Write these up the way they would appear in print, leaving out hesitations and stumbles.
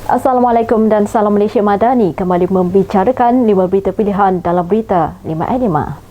Assalamualaikum dan salam Malaysia Madani kembali membicarakan 5 berita pilihan dalam berita 5 at 5.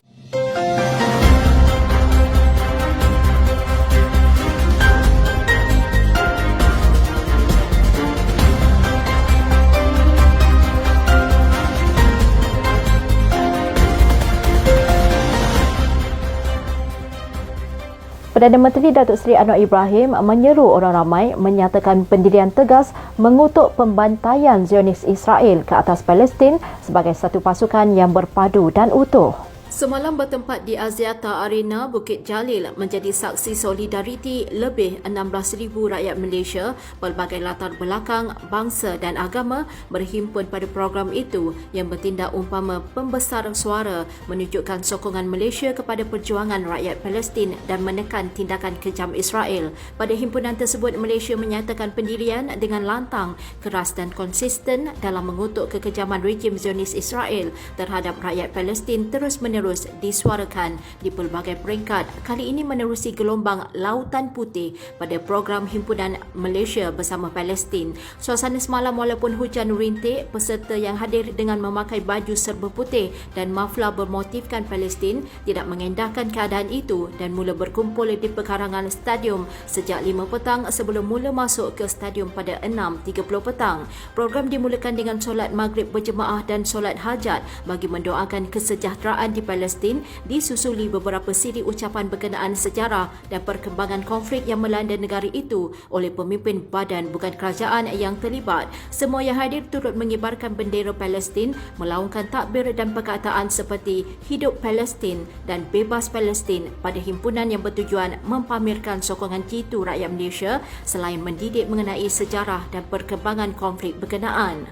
Perdana Menteri Datuk Seri Anwar Ibrahim menyeru orang ramai menyatakan pendirian tegas mengutuk pembantaian Zionis Israel ke atas Palestin sebagai satu pasukan yang berpadu dan utuh. Semalam bertempat di Axiata Arena Bukit Jalil menjadi saksi solidariti lebih 16,000 rakyat Malaysia pelbagai latar belakang, bangsa dan agama berhimpun pada program itu yang bertindak umpama pembesar suara menunjukkan sokongan Malaysia kepada perjuangan rakyat Palestin dan menekan tindakan kejam Israel. Pada himpunan tersebut, Malaysia menyatakan pendirian dengan lantang, keras dan konsisten dalam mengutuk kekejaman rejim Zionis Israel terhadap rakyat Palestin terus-menerus disuarakan di pelbagai peringkat, kali ini menerusi gelombang Lautan Putih pada program Himpunan Malaysia bersama Palestin. Suasana semalam walaupun hujan rintik, peserta yang hadir dengan memakai baju serba putih dan maflar bermotifkan Palestin tidak mengendahkan keadaan itu dan mula berkumpul di pekarangan stadium sejak 5 petang sebelum mula masuk ke stadium pada 6.30 petang. Program dimulakan dengan solat maghrib berjemaah dan solat hajat bagi mendoakan kesejahteraan di Palestin, disusuli beberapa siri ucapan berkenaan sejarah dan perkembangan konflik yang melanda negara itu oleh pemimpin badan bukan kerajaan yang terlibat. Semua yang hadir turut mengibarkan bendera Palestin, melaungkan takbir dan perkataan seperti Hidup Palestin dan Bebas Palestin pada himpunan yang bertujuan mempamerkan sokongan jitu rakyat Malaysia selain mendidik mengenai sejarah dan perkembangan konflik berkenaan.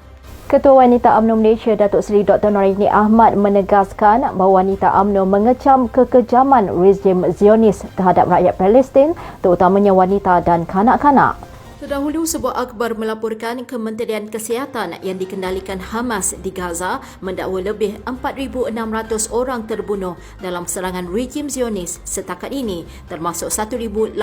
Ketua Wanita UMNO Malaysia Datuk Seri Dr. Noraini Ahmad menegaskan bahawa wanita UMNO mengecam kekejaman rejim Zionis terhadap rakyat Palestin, terutamanya wanita dan kanak-kanak. Terdahulu, sebuah akhbar melaporkan Kementerian Kesihatan yang dikendalikan Hamas di Gaza mendakwa lebih 4,600 orang terbunuh dalam serangan rejim Zionis setakat ini, termasuk 1,873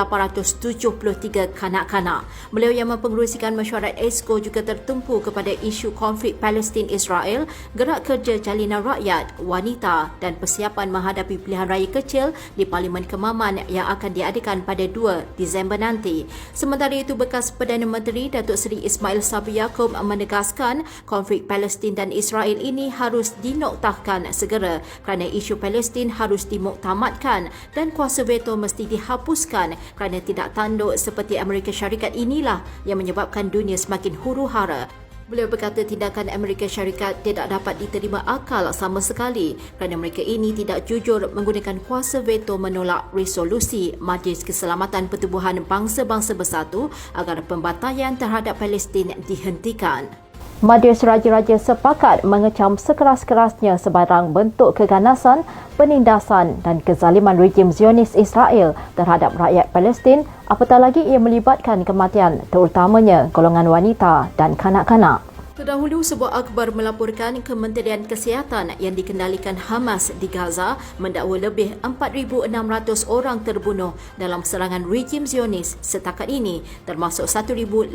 kanak-kanak. Beliau yang mempengerusikan mesyuarat ESCO juga tertumpu kepada isu konflik Palestin-Israel, gerak kerja jalinan rakyat, wanita dan persiapan menghadapi pilihan raya kecil di Parlimen Kemaman yang akan diadakan pada 2 Disember nanti. Sementara itu, bekas Perdana Menteri Datuk Seri Ismail Sabri Yaakob menegaskan konflik Palestin dan Israel ini harus dinoktahkan segera kerana isu Palestin harus dimuktamadkan dan kuasa veto mesti dihapuskan kerana tidak tanduk seperti Amerika Syarikat inilah yang menyebabkan dunia semakin huru-hara. Beliau berkata tindakan Amerika Syarikat tidak dapat diterima akal sama sekali kerana mereka ini tidak jujur menggunakan kuasa veto menolak resolusi Majlis Keselamatan Pertubuhan Bangsa-Bangsa Bersatu agar pembantaian terhadap Palestin dihentikan. Majlis Raja-Raja sepakat mengecam sekeras-kerasnya sebarang bentuk keganasan, penindasan dan kezaliman rejim Zionis Israel terhadap rakyat Palestin, apatah lagi ia melibatkan kematian terutamanya golongan wanita dan kanak-kanak. Terdahulu, sebuah akhbar melaporkan Kementerian Kesihatan yang dikendalikan Hamas di Gaza mendakwa lebih 4,600 orang terbunuh dalam serangan rejim Zionis setakat ini, termasuk 1,873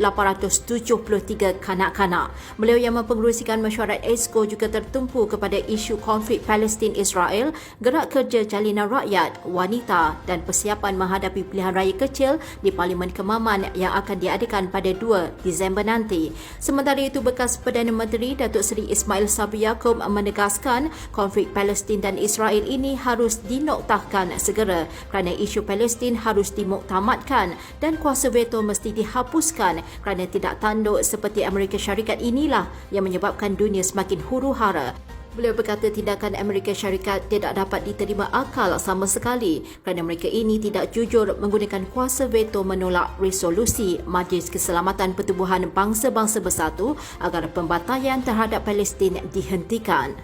kanak-kanak. Beliau yang mempengerusikan mesyuarat ESCO juga tertumpu kepada isu konflik Palestin-Israel, gerak kerja jalinan rakyat, wanita dan persiapan menghadapi pilihan raya kecil di Parlimen Kemaman yang akan diadakan pada 2 Disember nanti. Sementara itu, bekas Perdana Menteri Datuk Seri Ismail Sabri Yaakob menegaskan konflik Palestin dan Israel ini harus dinoktahkan segera kerana isu Palestin harus dimuktamadkan dan kuasa veto mesti dihapuskan kerana tidak tanduk seperti Amerika Syarikat inilah yang menyebabkan dunia semakin huru-hara. Beliau berkata tindakan Amerika Syarikat tidak dapat diterima akal sama sekali kerana mereka ini tidak jujur menggunakan kuasa veto menolak resolusi Majlis Keselamatan Pertubuhan Bangsa-Bangsa Bersatu agar pembantaian terhadap Palestin dihentikan.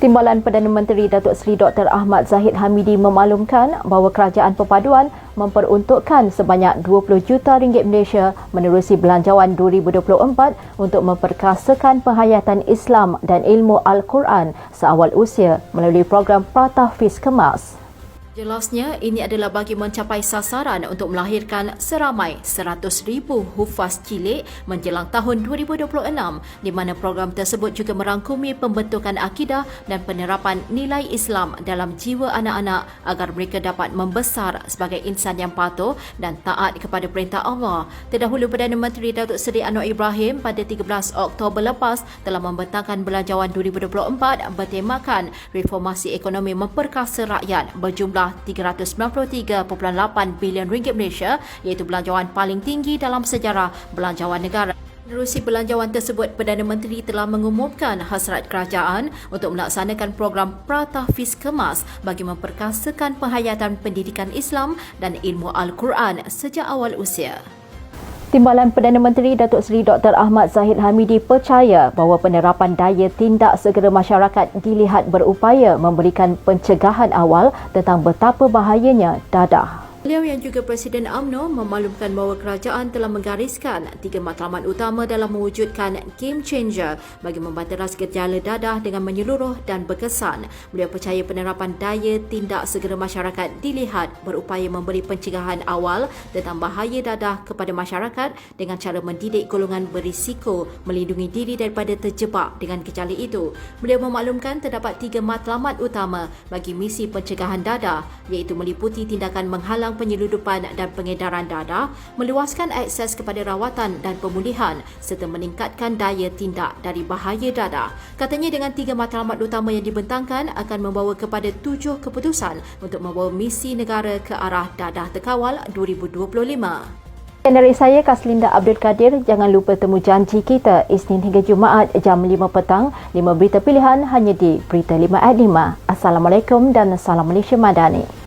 Timbalan Perdana Menteri Datuk Seri Dr. Ahmad Zahid Hamidi memaklumkan bahawa Kerajaan Perpaduan memperuntukkan sebanyak 20 juta ringgit Malaysia menerusi Belanjawan 2024 untuk memperkasakan penghayatan Islam dan ilmu Al-Quran seawal usia melalui program Pratahfiz Kemas. Jelasnya, ini adalah bagi mencapai sasaran untuk melahirkan seramai 100,000 hufaz cilik menjelang tahun 2026, di mana program tersebut juga merangkumi pembentukan akidah dan penerapan nilai Islam dalam jiwa anak-anak agar mereka dapat membesar sebagai insan yang patuh dan taat kepada perintah Allah. Terdahulu, Perdana Menteri Datuk Seri Anwar Ibrahim pada 13 Oktober lepas telah membentangkan Belanjawan 2024 bertemakan Reformasi Ekonomi Memperkasa Rakyat berjumlah RM393.8 bilion Malaysia, iaitu belanjawan paling tinggi dalam sejarah belanjawan negara. Menerusi belanjawan tersebut, Perdana Menteri telah mengumumkan hasrat kerajaan untuk melaksanakan program Pratahfiz Kemas bagi memperkasakan penghayatan pendidikan Islam dan ilmu Al-Quran sejak awal usia. Timbalan Perdana Menteri Datuk Seri Dr. Ahmad Zahid Hamidi percaya bahawa penerapan daya tindak segera masyarakat dilihat berupaya memberikan pencegahan awal tentang betapa bahayanya dadah. Beliau yang juga Presiden UMNO memaklumkan bahawa kerajaan telah menggariskan 3 matlamat utama dalam mewujudkan game changer bagi membanteras gejala dadah dengan menyeluruh dan berkesan. Beliau percaya penerapan daya tindak segera masyarakat dilihat berupaya memberi pencegahan awal tentang bahaya dadah kepada masyarakat dengan cara mendidik golongan berisiko melindungi diri daripada terjebak dengan gejala itu. Beliau memaklumkan terdapat 3 matlamat utama bagi misi pencegahan dadah, iaitu meliputi tindakan menghalang penyeludupan dan pengedaran dadah, meluaskan akses kepada rawatan dan pemulihan serta meningkatkan daya tindak dari bahaya dadah. Katanya dengan 3 matlamat utama yang dibentangkan akan membawa kepada 7 keputusan untuk membawa misi negara ke arah dadah terkawal 2025. Dan dari saya, Kaslinda Abdul Kadir, jangan lupa temu janji kita Isnin hingga Jumaat jam 5 petang, 5 berita pilihan hanya di Berita 5 at 5. Assalamualaikum dan salam Malaysia Madani.